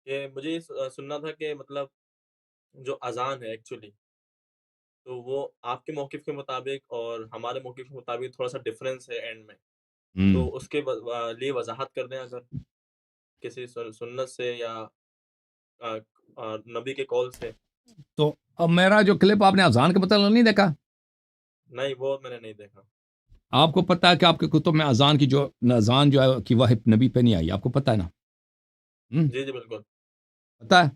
کہ مجھے یہ سننا تھا کہ مطلب جو اذان ہے ایکچولی، تو وہ آپ کے موقف کے مطابق اور ہمارے موقف کے مطابق تھوڑا-سا ڈفرینس ہے اینڈ میں، ہوں تو اس کے لیے وضاحت کر دیں اگر کسی سنت سے یا نبی کے قول سے۔ تو اب میرا جو کلپ آپ نے اذان کے متعلق نہیں دیکھا؟ نہیں، وہ میں نے نہیں دیکھا۔ آپ کو پتا ہے کہ آپ کے کتب میں اذان کی اذان جو ہے کہ وہ نبی پہ نہیں آئی، آپ کو پتا ہے نا؟ جی، جی، بالکل۔ پتا ہے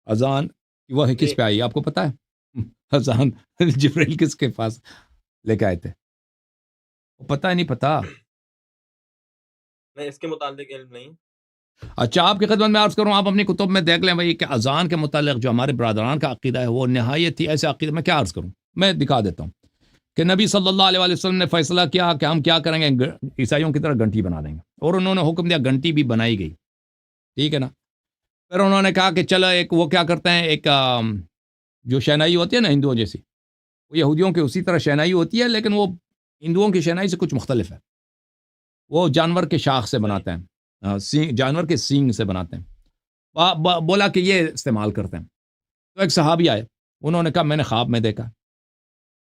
اذان کی وہ جی، کس پہ آئی، آپ کو پتا ہے؟ اذان جبرائیل کس کے پاس لے کے آئے تھے؟ پتا ہے نہیں پتا؟ نہیں اس کے متعلق علم نہیں۔ اچھا، آپ کی خدمت میں عرض کروں، آپ اپنی کتب میں دیکھ لیں بھائی کہ اذان کے متعلق جو ہمارے برادران کا عقیدہ ہے وہ نہایت ہی ایسے عقیدہ، میں کیا عرض کروں، میں دکھا دیتا ہوں کہ نبی صلی اللہ علیہ وسلم نے فیصلہ کیا کہ ہم کیا کریں گے، عیسائیوں کی طرح گھنٹی بنا دیں گے، اور انہوں نے حکم دیا، گھنٹی بھی بنائی گئی، ٹھیک ہے نا؟ پھر انہوں نے کہا کہ چلو ایک وہ کیا کرتے ہیں، ایک جو شہنائی ہوتی ہے نا ہندوؤں جیسی، وہ یہودیوں کی اسی طرح شہنائی ہوتی ہے، لیکن وہ ہندوؤں کی شہنائی سے کچھ مختلف ہے، وہ جانور کے شاخ سے صحیح۔ بناتے ہیں، جانور کے سینگ سے بناتے ہیں، بولا کہ یہ استعمال کرتے ہیں۔ تو ایک صحابی آئے، انہوں نے کہا میں نے خواب میں دیکھا،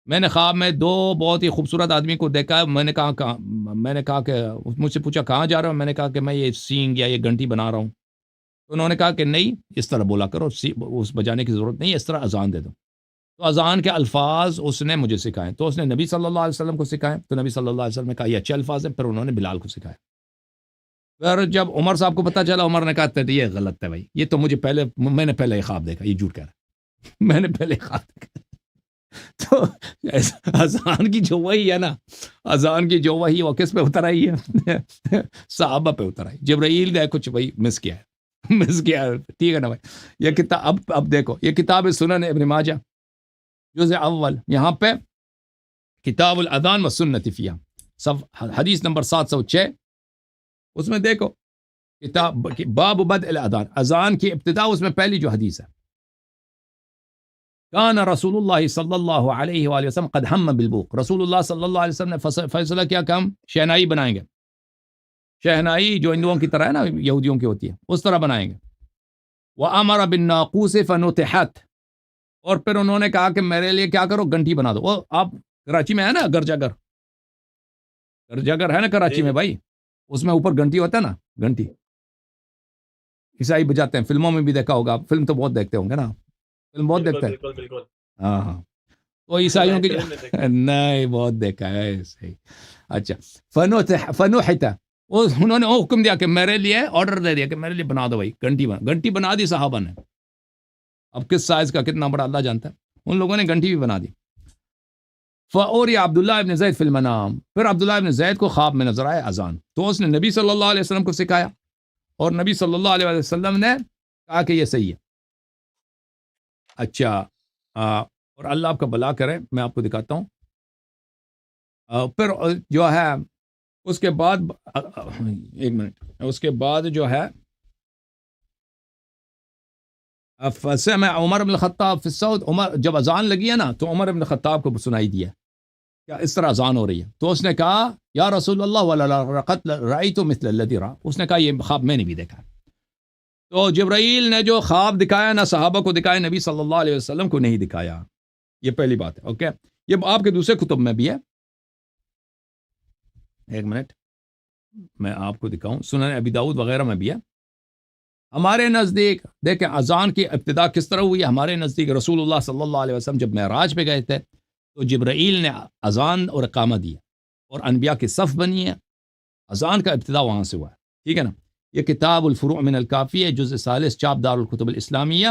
میں نے خواب میں دو بہت ہی خوبصورت آدمی کو دیکھا، میں نے کہا کہ مجھ سے پوچھا کہاں جا رہا ہوں، میں نے کہا کہ میں یہ سینگ یا یہ گھنٹی بنا رہا ہوں، تو انہوں نے کہا کہ نہیں اس طرح بولا کرو، اس بجانے کی ضرورت نہیں، اس طرح اذان دے دو۔ تو اذان کے الفاظ اس نے مجھے سکھائے، تو اس نے نبی صلی اللہ علیہ وسلم کو سکھائے، تو نبی صلی اللہ علیہ وسلم نے کہا یہ اچھے الفاظ ہیں، پھر انہوں نے بلال کو سکھایا۔ پھر جب عمر صاحب کو پتا چلا، عمر نے کہا یہ غلط ہے بھائی، یہ تو میں نے پہلے یہ خواب دیکھا، یہ جھوٹ کہہ رہا ہے، میں نے پہلے خواب دیکھا۔ تو اذان کی جو وحی ہے نا، اذان کی جو وحی وہ کس پہ اتر آئی ہے؟ صحابہ پہ اتر آئی، جبرائیل نے کچھ بھائی مس کیا ہے، مس کیا ہے، ٹھیک ہے نا بھائی؟ یہ کتاب اب دیکھو، یہ کتاب سنن ابن ماجہ جزء اول، یہاں پہ کتاب الاذان و سنت فیہا، حدیث نمبر 706، اس میں دیکھو کتاب باب بدء الاذان، اذان کی ابتدا، اس میں پہلی جو حدیث ہے، کان رسول اللہ صلی اللہ علیہ وآلہ وسلم قد ہم بالبوق، رسول اللہ صلی اللہ علیہ وسلم نے فیصلہ کیا کہ ہم شہنائی بنائیں گے، شہنائی جو ہندوؤں کی طرح ہے نا، یہودیوں کی ہوتی ہے، اس طرح بنائیں گے۔ وَأَمَرَ بِالنَّاقُوسِ فَنُتِحَتْ، اور پھر انہوں نے کہا کہ میرے لیے کیا کرو، گھنٹی بنا دو۔ وہ آپ کراچی میں ہے نا گرجا گھر ہے نا جی، کراچی میں جی، بھائی، اس میں اوپر گھنٹی ہوتا ہے نا، گھنٹی عیسائی بجاتے ہیں، فلموں میں بھی دیکھا ہوگا، فلم تو بہت دیکھتے ہوں گے نا، فلم بہت بالکل، دیکھتے ہیں، بالکل، بالکل۔ ہاں ہاں، تو عیسائیوں نہیں کی فلم نہیں دیکھی۔ نہیں بہت دیکھا ہے، صحیح، اچھا، فنوحتا، انہوں نے حکم دیا کہ میرے لیے آرڈر دے دیا کہ میرے لیے بنا دو بھائی، گھنٹی بنا دی صحابہ نے، اب کس سائز کا کتنا بڑا اللہ جانتا ہے، ان لوگوں نے گھنٹی بھی بنا دی۔ فَأُوْرِيَ عبداللہ ابن زید فی المنام، پھر عبداللہ ابن زید کو خواب میں نظر آئے اذان، تو اس نے نبی صلی اللہ علیہ وسلم کو سکھایا، اور نبی صلی اللہ علیہ وسلم نے کہا کہ یہ صحیح ہے۔ اچھا، اور اللہ آپ کا بھلا کرے، میں آپ کو دکھاتا ہوں، پھر جو ہے اس کے بعد ایک منٹ، اس کے بعد جو ہے فسمع عمر بن الخطاب فی الصوت، عمر جب اذان لگی ہے نا تو عمر بن الخطاب کو سنائی دیا کیا اس طرح اذان ہو رہی ہے، تو اس نے کہا یا رسول اللہ ولقد رأیت مثل الذی رأى، اس نے کہا یہ خواب میں نے بھی دیکھا۔ تو جبرائیل نے جو خواب دکھایا نہ صحابہ کو دکھایا، نبی صلی اللہ علیہ وسلم کو نہیں دکھایا، یہ پہلی بات ہے، اوکے؟ یہ آپ کے دوسرے کتب میں بھی ہے، ایک منٹ میں آپ کو دکھاؤں، سنن ابی داؤد وغیرہ میں بھی ہے۔ ہمارے نزدیک دیکھیں اذان کی ابتدا کس طرح ہوئی ہے، ہمارے نزدیک رسول اللہ صلی اللہ علیہ وسلم جب معراج پہ گئے تھے تو جبرائیل نے اذان اور اقامہ دیا، اور انبیاء کی صف بنی ہے، اذان کا ابتدا وہاں سے ہوا ہے، ٹھیک ہے نا؟ یہ کتاب الفروع من الکافیہ جزء ثالث، چاپ دار الکتب الاسلامیہ،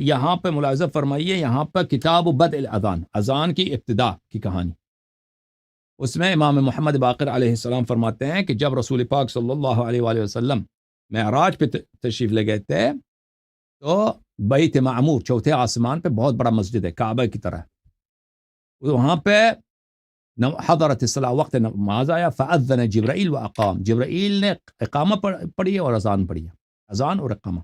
یہاں پہ ملاحظہ فرمائیے، یہاں پہ کتاب بدء الاذان، اذان کی ابتدا کی کہانی، اس میں امام محمد باقر علیہ السلام فرماتے ہیں کہ جب رسول پاک صلی اللہ علیہ وآلہ وسلم معراج پہ تشریف لے گئے تھے تو بیت معمور، چوتھے آسمان پہ بہت بڑا مسجد ہے، کعبہ کی طرح، وہاں پہ حضرت الصلاۃ، وقت نماز آیا، فاذن جبرائیل واقام، جبرائیل نے اقامہ پڑھی اور اذان پڑھی، اذان اور اقامہ،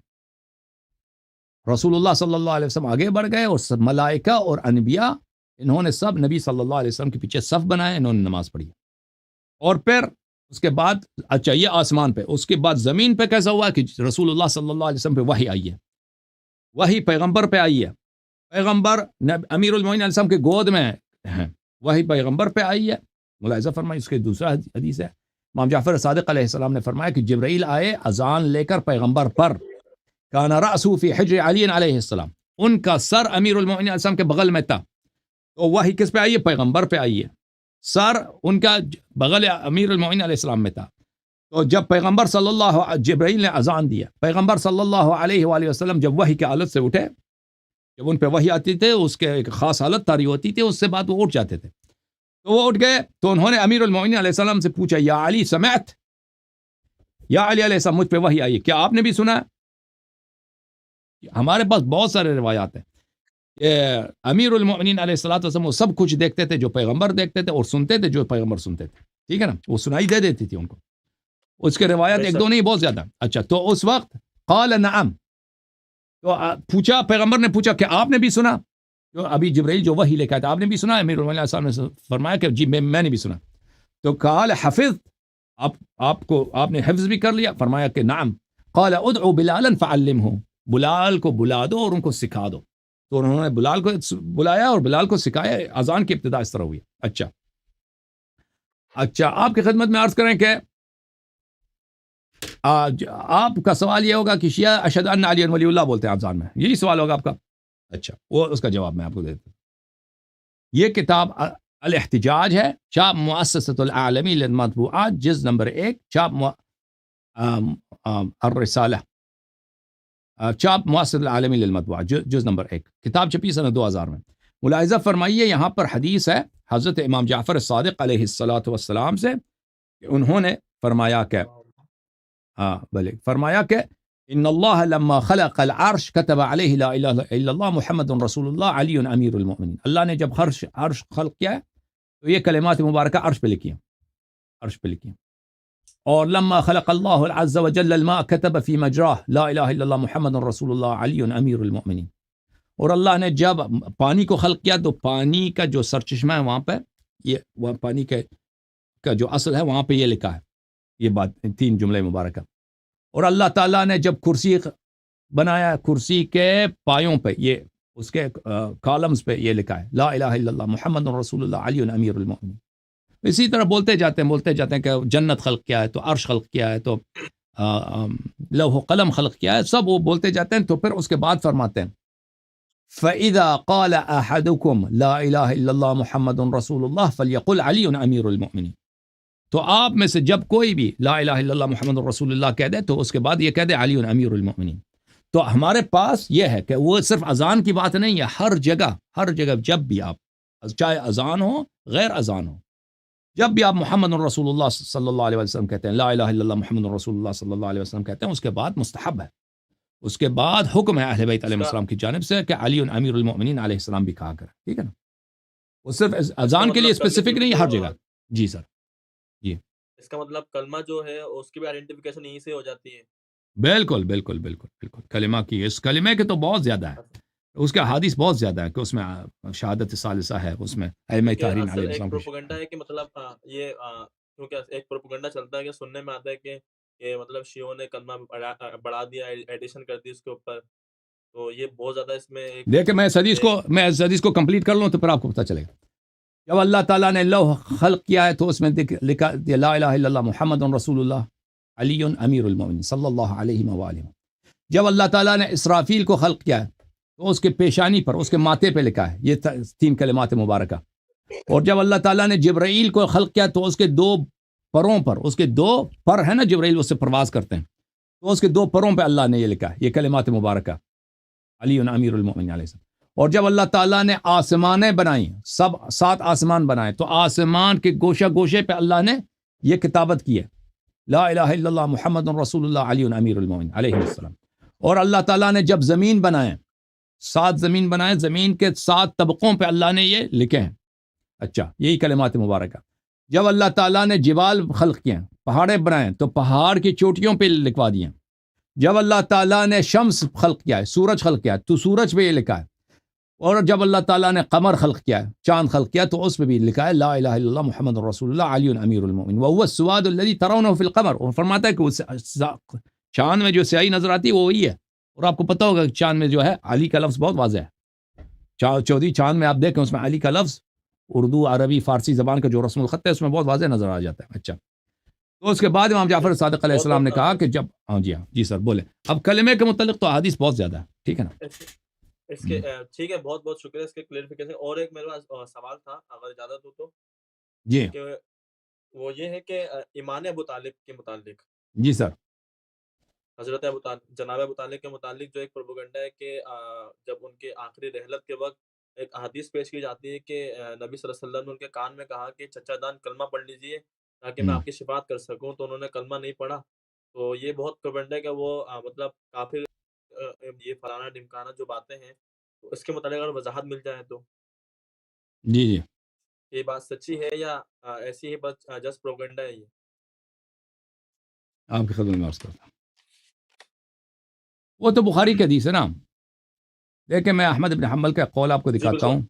رسول اللہ صلی اللہ علیہ وسلم آگے بڑھ گئے، اور سب ملائکہ اور انبیاء انہوں نے سب نبی صلی اللہ علیہ وسلم کے پیچھے صف بنائے، انہوں نے نماز پڑھی، اور پھر اس کے بعد اچھا یہ آسمان پہ، اس کے بعد زمین پہ کیسا ہوا کہ رسول اللہ صلی اللہ علیہ وسلم پہ وحی آئی ہے، وحی پیغمبر پہ آئی ہے، پیغمبر امیر المومنین علیہ السلام کے گود میں ہیں، وحی پیغمبر پہ آئی ہے۔ ملاحظہ فرمائیں، اس کے دوسرا حدیث ہے، امام جعفر صادق علیہ السلام نے فرمایا کہ جبرائیل آئے اذان لے کر پیغمبر پر، کان رأسہ فی حجر علی علیہ السلام، ان کا سر امیر المومنین علیہ السلام کے بغل میں تھا، تو وحی کس پہ آئی ہے؟ پیغمبر پہ آئی ہے، سر ان کا بغل امیر المومنین علیہ السلام میں تھا۔ تو جب پیغمبر صلی اللہ جبرائیل نے اذان دیا، پیغمبر صلی اللہ علیہ وآلہ وسلم جب وحی کے حالت سے اٹھے، جب ان پہ وحی آتی تھے اس کے ایک خاص حالت طاری ہوتی تھی، اس سے بعد وہ اٹھ جاتے تھے، تو وہ اٹھ گئے، تو انہوں نے امیر المومنین علیہ السلام سے پوچھا، یا علی سمعت، یا علی علیہ السلام مجھ پہ وحی آئی، کیا آپ نے بھی سنا؟ ہمارے پاس بہت سارے روایات ہیں کہ امیر المومنین علیہ السلام وہ سب کچھ دیکھتے تھے جو پیغمبر دیکھتے تھے، اور سنتے تھے جو پیغمبر سنتے تھے، ٹھیک ہے نا، وہ سنائی دے دیتی تھی ان کو، اس کے روایات ایک دو نہیں بہت زیادہ۔ اچھا، تو اس وقت قال نعم، تو پوچھا، پیغمبر نے پوچھا کہ آپ نے بھی سنا؟ تو ابھی جبرائیل جو وحی لے کے آیا تھا، آپ نے بھی سنا؟ امیر المومنین علیہ السلام نے فرمایا کہ جی میں نے بھی سنا۔ تو قال حفظ، آپ نے حفظ بھی کر لیا؟ فرمایا کہ نعم۔ قال ادعو بلالا فعلمہ، بلال کو بلا دو اور ان کو سکھا دو، تو انہوں نے بلال کو بلایا اور بلال کو سکھایا، اذان کی ابتدا اس طرح ہوئی۔ اچھا، آپ کی خدمت میں عرض کریں کہ آپ کا سوال یہ ہوگا کہ شیعہ اشہد ان علی ولی اللہ بولتے ہیں اذان میں، یہی سوال ہوگا آپ کا؟ اچھا، وہ اس کا جواب میں آپ کو دیتا ہوں۔ یہ کتاب الاحتجاج ہے، چاپ مؤسسۃ العالمی للمطبوعات، جز نمبر 1، چاپ الرسالہ، چاپ مؤسسۃ العالمی للمطبوعات، جز نمبر 1، کتاب چھپی سنہ 2000 میں۔ ملاحظہ فرمائیے، یہاں پر حدیث ہے حضرت امام جعفر صادق علیہ الصلاۃ والسلام سے، کہ انہوں نے فرمایا کہ فرمایا کہ ان اللہ لما خلق العرش كتب علیہ لا الہ الا اللہ محمد رسول اللہ علی امیر المؤمنین، اللہ نے جب عرش خلق کیا ہے تو یہ کلمات مبارکہ عرش پہ لکھی ہیں، اور لما خلق اللہ عز وجل الماء كتب فی مجراہ لا الہ الا اللہ محمد رسول اللہ علی امیر المؤمنین، اور اللہ نے جب پانی کو خلق کیا تو پانی کا جو سرچشمہ ہے وہاں پہ، یہ پانی کا جو اصل ہے وہاں پہ یہ لکھا ہے، یہ بات 3 جملے مبارکہ۔ اور اللہ تعالیٰ نے جب کرسی بنایا، کرسی کے پایوں پہ، یہ اس کے کالمز پہ یہ لکھا ہے لا الہ الا اللہ محمد رسول اللہ علی امیر المؤمنین۔ اسی طرح بولتے جاتے ہیں کہ جنت خلق کیا ہے، تو عرش خلق کیا ہے، تو لوح و قلم خلق کیا ہے، سب وہ بولتے جاتے ہیں۔ تو پھر اس کے بعد فرماتے ہیں فَإِذَا قَالَ أَحَدُكُمْ لَا إِلَهَ إِلَّا اللَّهُ مُحَمَّدٌ رَسُولُ اللَّهِ فَلْيَقُلْ عَلِيٌّ أَمِيرُ الْمُؤْمِنِينَ، تو آپ میں سے جب کوئی بھی لا الہ الا اللہ محمد رسول اللہ کہہ دے تو اس کے بعد یہ کہہ دے علی امیر المؤمنین۔ تو ہمارے پاس یہ ہے کہ وہ صرف اذان کی بات نہیں ہے، ہر جگہ جب بھی آپ، چاہے اذان ہو غیر اذان ہو، جب بھی آپ محمد رسول اللہ صلی اللہ علیہ وسلم کہتے ہیں، لا الہ الا اللہ محمد رسول اللہ صلی اللہ علیہ وسلم کہتے ہیں، اس کے بعد مستحب ہے، اس کے بعد حکم ہے اہل بیت علیہ السلام کی جانب سے کہ علی امیر المؤمنین علیہ السلام بھی کہا کریں، ٹھیک ہے نا، وہ صرف اذان کے لیے اسپیسیفک نہیں، ہر جگہ۔ جی سر، جی، اس کا مطلب کلمہ جو ہے اس کی بھی آئیڈینٹیفیکیشن یہیں سے ہو جاتی ہے؟ بالکل، کلمہ کی، اس کلمے کے تو بہت زیادہ ہے، اس کے حدیث بہت زیادہ ہے کہ اس میں شہادت ثالثہ ہے، اس میں ائمہ طاہرین علیہ السلام ایک پروپیگنڈا ہے کہ مطلب یہ کیونکہ ایک پروپیگنڈا چلتا ہے کہ سننے میں آتا ہے کہ یہ مطلب شیعوں نے کلمہ بڑھا دیا، ایڈیشن کر دی اس کے اوپر، تو یہ بہت زیادہ اس میں دیکھیں میں اس حدیث کو کمپلیٹ کر لوں تو پھر آپ کو پتہ چلے گا۔ جب اللہ تعالیٰ نے لوح خلق کیا ہے تو اس میں لکھا لا الہ الا اللہ محمد رسول اللہ علی امیر المؤمنین صلی اللہ علیہ وآلہ۔ جب اللہ تعالیٰ نے اسرافیل کو خلق کیا ہے تو اس کے پیشانی پر، اس کے ماتھے پہ لکھا ہے یہ 3 کلمات مبارکہ، اور جب اللہ تعالیٰ نے جبرائیل کو خلق کیا تو اس کے 2 پروں پر، اس کے 2 پر ہے نا، جبرائیل اس سے پرواز کرتے ہیں، تو اس کے 2 پروں پہ اللہ نے یہ لکھا ہے یہ کلمات مبارکہ علی امیر المؤمنین علیہ السلام۔ اور جب اللہ تعالیٰ نے آسمانیں بنائیں، 7 آسمان بنائے، تو آسمان کے گوشہ گوشے پہ اللہ نے یہ کتابت کی ہے لا الہ الا اللہ محمد رسول اللہ علی امیر المؤمنین علیہ السلام۔ اور اللہ تعالیٰ نے جب زمین بنائے، 7 زمین بنائے، زمین کے 7 طبقوں پہ اللہ نے یہ لکھے ہیں، اچھا یہی کلمات مبارکہ۔ جب اللہ تعالیٰ نے جبال خلق کیے، پہاڑیں بنائے، تو پہاڑ کی چوٹیوں پہ لکھوا دیے۔ جب اللہ تعالیٰ نے شمس خلق کیا ہے، سورج خلق کیا ہے، تو سورج پہ یہ لکھا ہے اور جب اللہ تعالیٰ نے قمر خلق کیا ہے، چاند خلق کیا، تو اس پہ بھی لکھا ہے لا الہ الا اللہ محمد رسول اللہ علی امیر المؤمنین وهو السواد الذی ترونه فی القمر، اور فرماتا ہے کہ چاند میں جو سیاہی نظر آتی ہے وہ وہی ہے. اور آپ کو پتہ ہوگا کہ چاند میں جو ہے علی کا لفظ بہت واضح ہے. چودھری چاند میں آپ دیکھیں اس میں علی کا لفظ اردو عربی فارسی زبان کا جو رسم الخط ہے اس میں بہت واضح نظر آ جاتا ہے. اچھا، تو اس کے بعد امام جعفر صادق علیہ السلام نے کہا کہ جب جی سر بولے. اب کلمے کے متعلق تو حدیث بہت زیادہ ہے، ٹھیک ہے نا. اس کے ٹھیک ہے، بہت بہت شکریہ اس کے کلیئرفیکیشن. اور ایک میرے پاس سوال تھا اگر اجازت ہو تو، جی کہ وہ یہ ہے کہ ایمان ابو طالب کے متعلق، جی سر. حضرت جناب ابو طالب کے متعلق جو ایک پروپیگنڈا ہے کہ جب ان کے آخری رحلت کے وقت ایک حدیث پیش کی جاتی ہے کہ نبی صلی اللہ علیہ وسلم نے ان کے کان میں کہا کہ چچا جان کلمہ پڑھ لیجئے تاکہ میں آپ کی شفاعت کر سکوں، تو انہوں نے کلمہ نہیں پڑھا. تو یہ بہت پروپیگنڈا ہے کہ وہ مطلب کافر، یہ فلانا ڈمکانا جو باتیں ہیں، تو اس کے متعلق اگر وضاحت مل جائے تو جی جی یہ بات سچی ہے یا ایسی ہی بس جسٹ پروپیگنڈا ہے یہ؟ آپ کی خدمت میں عرض کرتا ہوں. وہ تو بخاری کی حدیث ہے نا. لیکن میں احمد بن حنبل کا قول آپ کو جی دکھاتا بالکل. ہوں.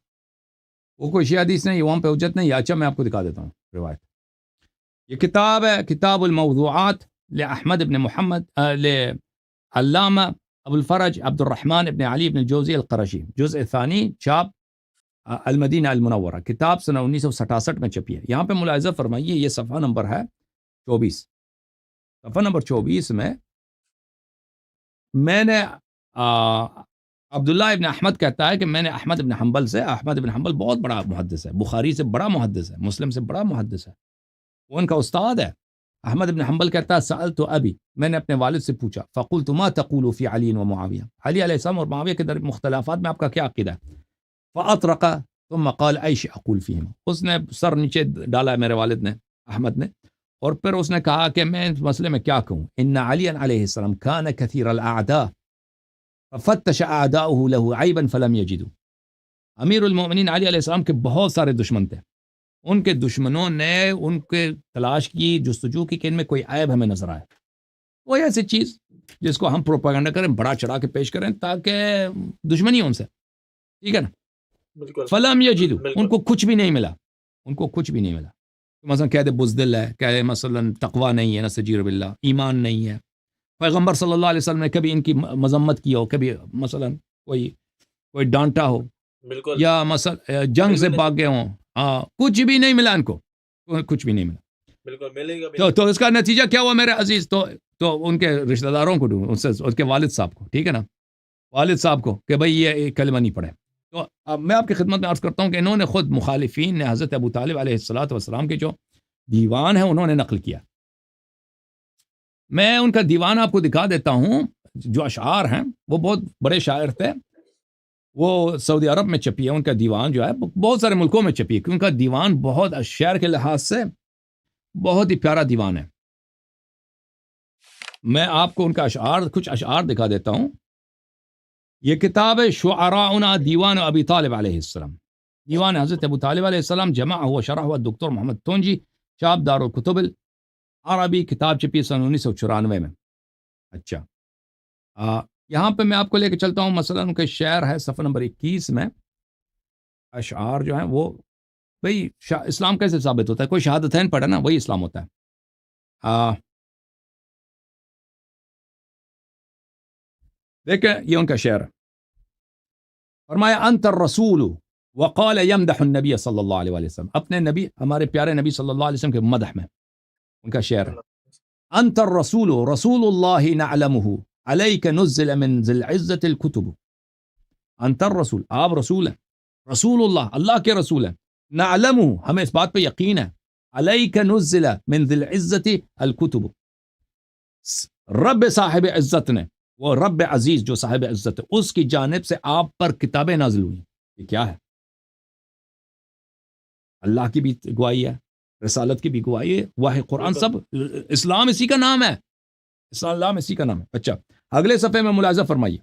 وہ کوئی شیعہ حدیث نہیں، وہاں پہ حجت نہیں. اچھا میں آپ کو دکھا دیتا ہوں روایت. یہ کتاب ہے کتاب الموضوعات لأحمد بن محمد لعلامہ ابو الفرج عبد الرحمن ابن علی ابن جوزی القرشی، جزء ثانی، چاپ المدینہ المنورہ. کتاب سنہ 1967 میں چھپی ہے. یہاں پہ ملاحظہ فرمائیے، یہ صفحہ نمبر ہے 24. صفحہ نمبر 24 میں نے عبداللہ ابن احمد کہتا ہے کہ میں نے احمد ابن حنبل سے، احمد ابن حنبل بہت بڑا محدث ہے، بخاری سے بڑا محدث ہے، مسلم سے بڑا محدث ہے، وہ ان کا استاد ہے. احمد ابن حنبل کہتا ہے سألت ابی، میں نے اپنے والد سے پوچھا، فقلت ما تقول فی علی و معاویہ، علی علیہ السلام اور معاویہ کے در مختلفات میں آپ کا کیا عقیدہ ہے؟ فاطرق ثم قال ایش اقول فیہم، اس نے سر نیچے ڈالا میرے والد نے، احمد نے، اور پھر اس نے کہا کہ میں اس مسئلے میں کیا کہوں. ان علی علیہ السلام کان کثیر الاعداء ففتش اعداؤه له عیبا فلم یجدوا، امیر المؤمنین علی علیہ السلام کے بہت سارے دشمن تھے، ان کے دشمنوں نے ان کے تلاش کی، جستجو کی کہ ان میں کوئی عیب ہمیں نظر آئے. وہ ایسی چیز جس کو ہم پروپیگنڈا کریں، بڑا چڑھا کے پیش کریں تاکہ دشمنی ہو ان سے، ٹھیک ہے نا. بالکل فلم یجدوا، ان بالکل کو کچھ بھی نہیں ملا، ان کو کچھ بھی نہیں ملا. مثلا کہہ دے بزدل ہے، کہہ دے مثلا تقوی نہیں ہے، نستجیر باللہ، ایمان نہیں ہے. پیغمبر صلی اللہ علیہ وسلم نے کبھی ان کی مذمت کی ہو، کبھی مثلا کوئی ڈانٹا ہو، بالکل یا مثلا جنگ سے بھاگے ہوں، کچھ بھی نہیں ملا ان کو، کچھ بھی نہیں ملا. بالکل ملے گا. تو اس کا نتیجہ کیا ہوا میرے عزیز؟ تو ان کے رشتہ داروں کو ڈھونڈ، اس کے والد صاحب کو، ٹھیک ہے نا، والد صاحب کو، کہ بھئی یہ کلمہ نہیں پڑھے. تو اب میں آپ کی خدمت میں عرض کرتا ہوں کہ انہوں نے خود مخالفین نے حضرت ابو طالب علیہ السلام کے جو دیوان ہے انہوں نے نقل کیا. میں ان کا دیوان آپ کو دکھا دیتا ہوں. جو اشعار ہیں وہ بہت بڑے شاعر تھے، وہ سعودی عرب میں چھپی ہے. ان کا دیوان جو ہے بہت سارے ملکوں میں چھپی ہے، کیونکہ ان کا دیوان بہت شعر کے لحاظ سے بہت ہی پیارا دیوان ہے. میں آپ کو ان کا کچھ اشعار دکھا دیتا ہوں. یہ کتاب ہے شعراؤنا دیوان ابی طالب علیہ السلام، دیوان حضرت ابو طالب علیہ السلام، جمع ہوا شرح ہوا دکتور محمد تونجی، چاپ دار الکتب العربی، کتاب چھپی سن 1994 میں. اچھا، یہاں پہ میں آپ کو لے کے چلتا ہوں. مثلا ان کے شعر ہے صفحہ نمبر 21 میں. اشعار جو ہیں وہ، بھئی اسلام کیسے ثابت ہوتا ہے؟ کوئی شہادتین پڑھے نا، وہی اسلام ہوتا ہے. دیکھیں یہ ان کا شعر ہے. فرمایا انت الرسول وقال یمدح النبی صلی اللہ علیہ وسلم، اپنے نبی، ہمارے پیارے نبی صلی اللہ علیہ وسلم کے مدح میں ان کا شعر ہے. انت الرسول رسول اللہ نعلمہ علیک نزل من ذی العزت الکتب. انت الرسول، آپ رسول ہیں، رسول اللہ، اللہ کے رسول ہیں، نعلمہ، ہمیں اس بات پہ یقین ہے، علیک نزل من ذی العزت الکتب، رب صاحب عزت نے، وہ رب عزیز جو صاحب عزت ہے، اس کی جانب سے آپ پر کتابیں نازل ہوئی. یہ کیا ہے؟ اللہ کی بھی گواہی ہے، رسالت کی بھی گواہی ہے، واہ قرآن، سب اسلام اسی کا نام ہے، اسلام اسی کا نام ہے. اچھا اگلے صفحے میں ملاحظہ فرمائیے.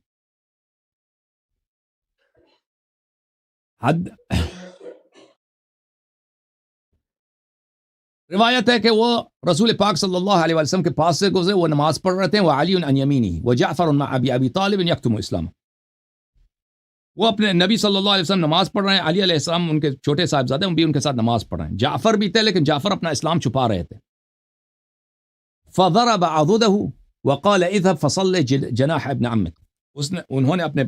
روایت ہے کہ وہ رسول پاک صلی اللہ علیہ وسلم کے پاس سے گزرے، وہ نماز پڑھ رہے تھے، وہ علی عن یمینہ و جعفر مع ابی طالب یکتم اسلام. وہ اپنے نبی صلی اللہ علیہ وسلم نماز پڑھ رہے ہیں، علی علیہ السلام ان کے چھوٹے صاحبزادے بھی ان کے ساتھ نماز پڑھ رہے ہیں، جعفر بھی تھے لیکن جعفر اپنا اسلام چھپا رہے تھے. فضرب عضده وقال اذهب فصل جناح ابن عمك، انہوں نے اپنے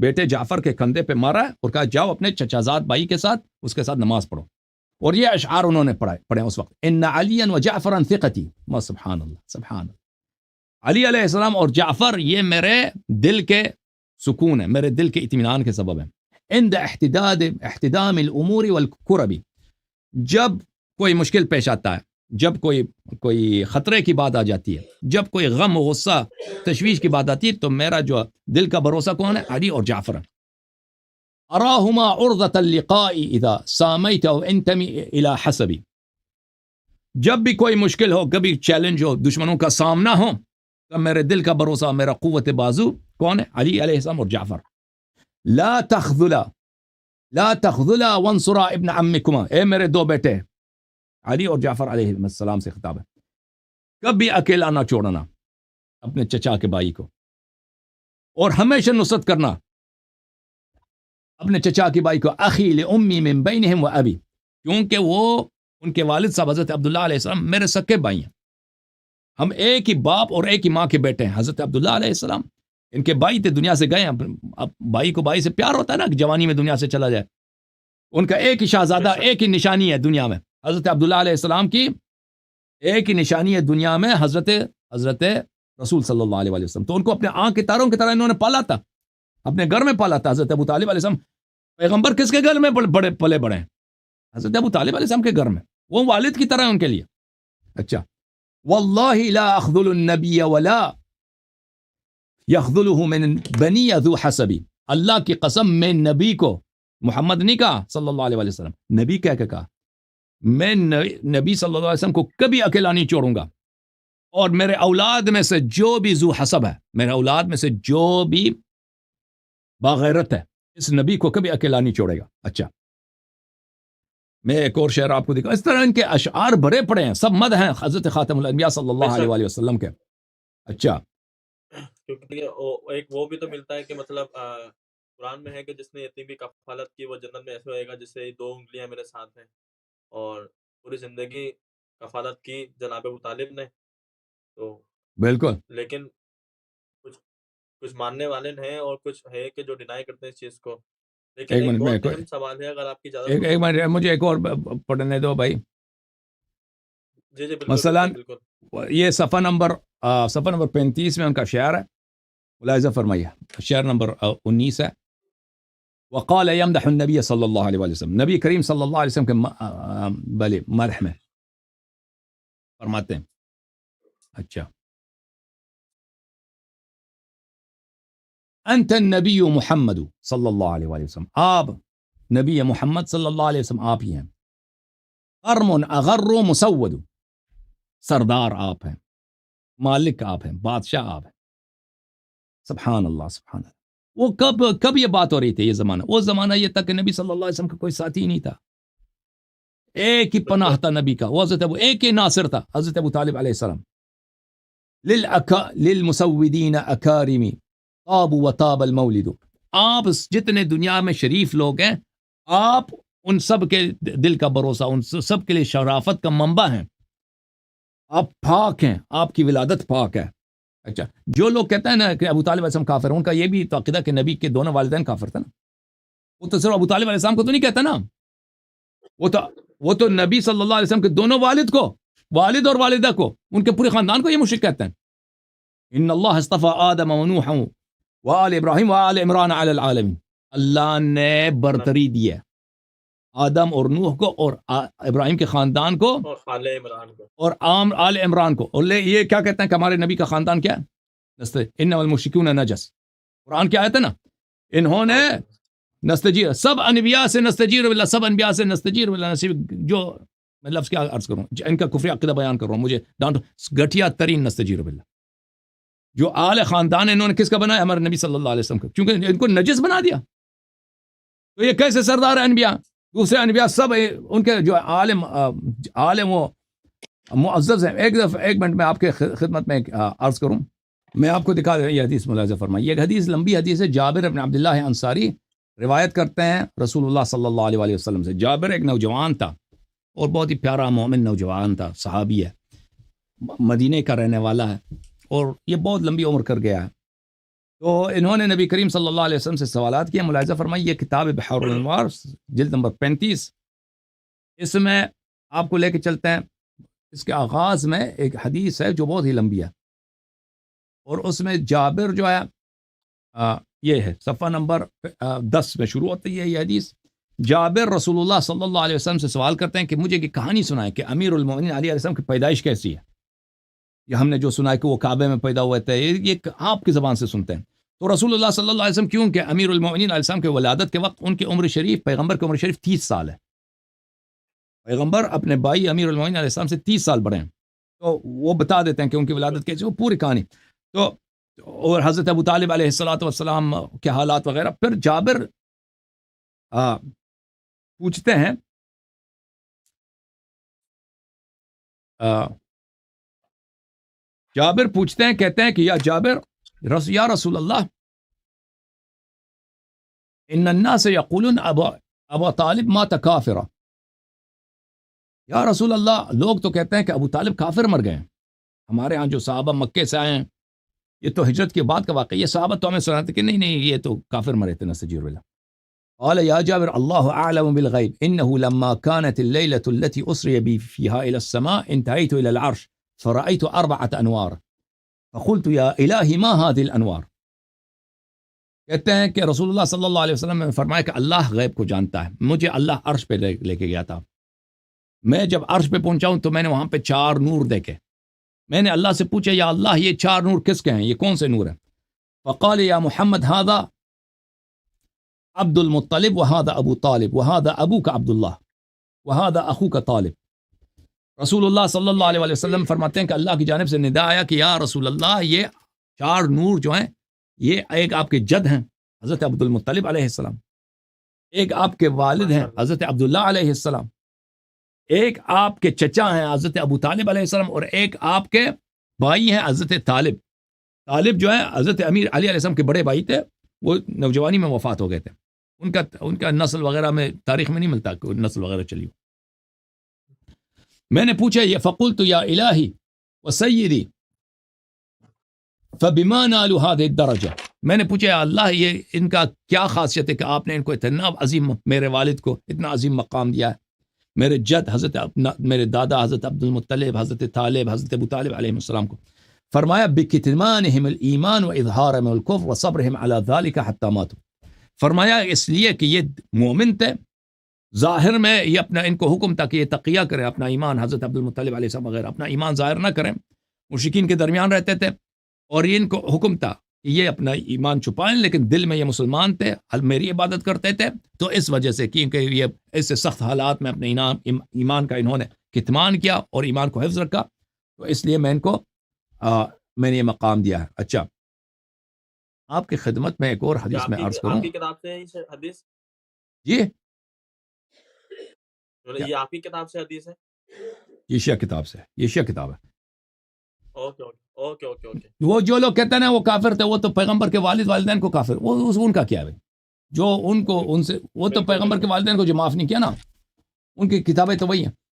بیٹے جعفر کے کندھے پہ مارا اور کہا جاؤ اپنے چچازاد بھائی کے ساتھ اس کے ساتھ نماز پڑھو. اور یہ اشعار انہوں نے پڑھے اس وقت، ان علیا وجعفرا ثقتی، ما سبحان اللہ سبحان اللہ. علی علیہ السلام اور جعفر یہ میرے دل کے سکون ہے، میرے دل کے اطمینان کے سبب ہے. عند احتدام الامور والکرب، جب کوئی مشکل پیش آتا ہے، جب کوئی خطرے کی بات آ جاتی ہے، جب کوئی غم غصہ تشویش کی بات آتی ہے، تو میرا جو دل کا بھروسہ کون ہے؟ علی اور جعفر. اراہما عرضۃ اللقاء اذا سامیت او انتمی الى حسبی، جب بھی کوئی مشکل ہو، کبھی چیلنج ہو، دشمنوں کا سامنا ہو، تو میرے دل کا بھروسہ، میرا قوت بازو کون ہے؟ علی علیہ السلام اور جعفر. لا تخذلا وانصرا ابن عمکما، اے میرے دو بیٹے، علی اور جعفر علیہ السلام سے خطاب ہے، کبھی اکیلا نہ چھوڑنا اپنے چچا کے بھائی کو، اور ہمیشہ نصرت کرنا اپنے چچا کے بھائی کو. اخی لأمی من بینہم و ابی، کیونکہ وہ ان کے والد صاحب حضرت عبداللہ علیہ السلام میرے سکے بھائی ہیں، ہم ایک ہی باپ اور ایک ہی ماں کے بیٹے ہیں. حضرت عبداللہ علیہ السلام ان کے بھائی تھے، دنیا سے گئے ہیں، اب بھائی کو بھائی سے پیار ہوتا ہے نا کہ جوانی میں دنیا سے چلا جائے. ان کا ایک ہی شہزادہ، ایک ہی نشانی ہے دنیا میں، حضرت عبداللہ علیہ السلام کی ایک ہی نشانی ہے دنیا میں، حضرت رسول صلی اللہ علیہ وسلم. تو ان کو اپنے آنکھ کے تاروں کی طرح انہوں نے پالا تھا، اپنے گھر میں پالا تھا. حضرت ابو طالب علیہ السلام پیغمبر کس کے گھر میں پلے بڑے ہیں؟ حضرت ابو طالب علیہ السلام کے گھر میں، وہ والد کی طرح ان کے لیے. اچھا، واللہ لا اخذل النبی ولا یخذلہ من بنی ذو حسبی، اللہ کی قسم میں نبی کو، محمد نہیں کہا صلی اللہ علیہ وسلم، نبی کہہ کے کہا، میں نبی صلی اللہ علیہ وسلم کو کبھی اکیلا نہیں چھوڑوں گا، اور میرے اولاد میں سے جو بھی ذو حسب ہے، میرے اولاد میں سے جو بھی باغیرت ہے، اس نبی کو کبھی اکیلا نہیں چھوڑے گا. اچھا، میں ایک اور شعر آپ کو دکھا، اس طرح ان کے اشعار بھرے پڑے ہیں، سب مد ہیں حضرت خاتم الانبیاء صلی اللہ علیہ وآلہ وسلم کے. اچھا، کیونکہ ایک وہ بھی تو ملتا ہے کہ مطلب قرآن میں ہے کہ جس نے یتیم کی کفالت کی وہ جنت میں ایسے ہوئے گا جسے دو انگلیاں میرے ساتھ ہیں، اور پوری زندگی کفالت کی جناب ابو طالب نے. تو بالکل، لیکن کچھ ماننے والے ہیں اور کچھ ہے کہ جو ڈینائی کرتے ہیں اس چیز کو. لیکن ایک ایک منٹ میں بہت اہم سوال ہے، اگر آپ کی اجازت ایک منٹ مجھے ایک اور پڑھنے دو بھائی. جی بالکل مثلاً بالکل. یہ صفحہ نمبر 35 میں ان کا شعر ہے، ملاحظہ فرمائیے، شعر نمبر 19 ہے. وقال يمدح النبی صلی اللہ علیہ وسلم، نبی کریم صلی اللہ علیہ وسلم کے مدح میں فرماتے ہیں. اچھا، انت النبی محمد صلی اللہ علیہ وسلم، آپ نبی محمد صلی اللہ علیہ وسلم آپ ہی ہیں. قرم اغر مسود، سردار آپ ہیں، مالک آپ ہیں، بادشاہ آپ ہیں. سبحان اللہ سبحان اللہ. وہ کب یہ بات ہو رہی تھی؟ یہ زمانہ، وہ زمانہ یہ تھا کہ نبی صلی اللہ علیہ وسلم کا کوئی ساتھی نہیں تھا، ایک ہی پناہ تھا نبی کا، وہ حضرت ابو، ایک ہی ناصر تھا حضرت ابو طالب علیہ السلام. للمسودین اکارمی طاب و طاب المولد، آپ جتنے دنیا میں شریف لوگ ہیں، آپ ان سب کے دل کا بھروسہ، ان سب کے لیے شرافت کا منبع ہیں، آپ پاک ہیں، آپ کی ولادت پاک ہے. اچھا، جو لوگ کہتے ہیں نا کہ ابو طالب علیہ السلام کافر ہیں، ان کا یہ بھی تو عقیدہ کہ نبی کے دونوں والدین کافر تھے نا. وہ تو صرف ابو طالب علیہ السلام کو تو نہیں کہتا نا، وہ تو نبی صلی اللہ علیہ وسلم کے دونوں والد کو، والد اور والدہ کو، ان کے پورے خاندان کو یہ مشرک کہتے ہیں. ان اللہ اصطفى آدم و نوح و آل ابراہیم و آل عمران علی العالمین، اللہ نے برتری دی ہے آدم اور نوح کو اور ابراہیم کے خاندان کو اور آل عمران کو اور عام آل عمران کو. اور یہ کیا کہتے ہیں کہ ہمارے نبی کا خاندان کیا ہے؟ انما المشرکون نجس. قرآن کی آیت ہے نا، انہوں نے نستجیر، سب انبیاء سے نستجیر باللہ، سب انبیاء سے نستجیر باللہ. نصیب جو میں لفظ کیا عرض کروں، ان کا کفری عقیدہ بیان کر رہا ہوں، مجھے ڈانٹو، گھٹیا ترین نستجیر باللہ. جو آل خاندان انہوں نے کس کا بنایا؟ ہمارے نبی صلی اللہ علیہ وسلم کا، کیونکہ ان کو نجس بنا دیا. تو یہ کیسے سردار انبیاء، دوسرے انبیاء سب ان کے جو عالم و معزز ہیں. ایک منٹ میں آپ کے خدمت میں عرض کروں، میں آپ کو دکھا دیں یہ حدیث، ملاحظہ فرمائیے. یہ حدیث لمبی حدیث ہے، جابر بن عبداللہ انصاری روایت کرتے ہیں رسول اللہ صلی اللہ علیہ وسلم سے. جابر ایک نوجوان تھا اور بہت ہی پیارا مومن نوجوان تھا, صحابی ہے, مدینے کا رہنے والا ہے, اور یہ بہت لمبی عمر کر گیا ہے. تو انہوں نے نبی کریم صلی اللہ علیہ وسلم سے سوالات کیے. ملاحظہ فرمائیے, یہ کتاب بحار الانوار جلد نمبر 35, اس میں آپ کو لے کے چلتے ہیں. اس کے آغاز میں ایک حدیث ہے جو بہت ہی لمبی ہے, اور اس میں جابر جو ہے یہ ہے صفحہ نمبر 10 میں شروع ہوتی ہے یہ حدیث. جابر رسول اللہ صلی اللہ علیہ وسلم سے سوال کرتے ہیں کہ مجھے یہ کہانی سنائیں کہ امیر المومنین علی علیہ السلام کی پیدائش کیسی ہے. یہ ہم نے جو سنا ہے کہ وہ کعبے میں پیدا ہوئے تھے, یہ آپ کی زبان سے سنتے ہیں. تو رسول اللہ صلی اللہ علیہ وسلم, کیونکہ امیر المومنین علیہ السلام کے ولادت کے وقت ان کی عمر شریف, پیغمبر کی عمر شریف 30 سال ہے. پیغمبر اپنے بھائی امیر المومنین علیہ السلام سے 30 سال بڑے ہیں. تو وہ بتا دیتے ہیں کہ ان کی ولادت کیسی, وہ پوری کہانی. تو اور حضرت ابو طالب علیہ السلام کے حالات وغیرہ. پھر جابر پوچھتے ہیں کہتے ہیں کہ یا جابر, یا رسول اللہ, ان الناس یقولون ابو طالب مات کافرا. یا رسول اللہ, لوگ تو کہتے ہیں کہ ابو طالب کافر مر گئے ہیں. ہمارے ہاں جو صحابہ مکے سے آئے ہیں, یہ تو ہجرت کے بعد کا واقعہ, یہ صحابہ تو ہمیں سناتے کہ نہیں یہ تو کافر مرے تھے, نستجیر باللہ. قال یا جابر اللہ اعلم بالغیب انه لما كانت الليلة التي اسري بي فيها الى السماء انتهيت الى العرش فرأيت 4 انوار فقلت يا الہی ما هذه الانوار. کہتے ہیں کہ رسول اللہ صلی اللہ علیہ وسلم نے فرمایا کہ اللہ غیب کو جانتا ہے. مجھے اللہ عرش پہ لے کے گیا تھا. میں جب عرش پہ پہنچا ہوں تو میں نے وہاں پہ 4 نور دیکھے. میں نے اللہ سے پوچھا یا اللہ یہ 4 نور کس کے ہیں, یہ کون سے نور ہیں؟ فقال یا محمد هذا عبد المطلب وهذا ابو طالب وهذا ابوك عبد الله وهذا اخوك طالب. رسول اللہ صلی اللہ علیہ وسلم فرماتے ہیں کہ اللہ کی جانب سے ندا آیا کہ یا رسول اللہ, یہ 4 نور جو ہیں یہ ایک آپ کے جد ہیں حضرت عبد المطلب علیہ السلام, ایک آپ کے والد ہیں حضرت عبداللہ علیہ السلام, ایک آپ کے چچا ہیں حضرت ابو طالب علیہ السلام, اور ایک آپ کے بھائی ہیں حضرت طالب. طالب جو ہے حضرت امیر علی علیہ السلام کے بڑے بھائی تھے, وہ نوجوانی میں وفات ہو گئے تھے. ان کا نسل وغیرہ میں تاریخ میں نہیں ملتا کہ نسل وغیرہ چلی ہو. میں نے پوچھا یہ فقلت یا الہی وسیدی فبما نالوا هذه الدرجه. میں نے پوچھا یا اللہ یہ ان کا کیا خاصیت ہے کہ آپ نے ان کو اتنا عظیم, میرے والد کو اتنا عظیم مقام دیا ہے, میرے جد میرے دادا حضرت عبد المطلب, حضرت طالب, حضرت ابو طالب علیہ السلام کو. فرمایا بکتمانہم الایمان واظہارہم الکفر وصبرہم علی ذلک حتی ماتوا. فرمایا اس لیے کہ یہ مومن تھے, ظاہر میں یہ اپنا, ان کو حکم تھا کہ یہ تقیہ کریں اپنا ایمان, حضرت عبد المطلب علیہ السلام وغیرہ اپنا ایمان ظاہر نہ کریں, مشرکین کے درمیان رہتے تھے, اور یہ ان کو حکم تھا کہ یہ اپنا ایمان چھپائیں, لیکن دل میں یہ مسلمان تھے, میری عبادت کرتے تھے. تو اس وجہ سے کیونکہ یہ اس سے سخت حالات میں اپنے ایمان کا انہوں نے کتمان کیا اور ایمان کو حفظ رکھا, تو اس لیے میں ان کو میں نے یہ مقام دیا ہے. اچھا, آپ کی خدمت میں ایک اور حدیث میں عرض کروں. آپ کی کتاب سے ہے حدیث؟ جی, یہ آپ کی کتاب سے حدیث ہے؟ یہ شیعہ کتاب سے, یہ شیعہ کتاب ہے. اوکے. وہ جو لوگ کہتے ہیں نا وہ کافر تھے, وہ تو پیغمبر کے والدین کو کافر, وہ ان کا کیا ہے جو ان کو ان سے, وہ تو پیغمبر کے والدین کو جو معاف نہیں کیا نا, ان کی کتابیں تو وہی ہیں.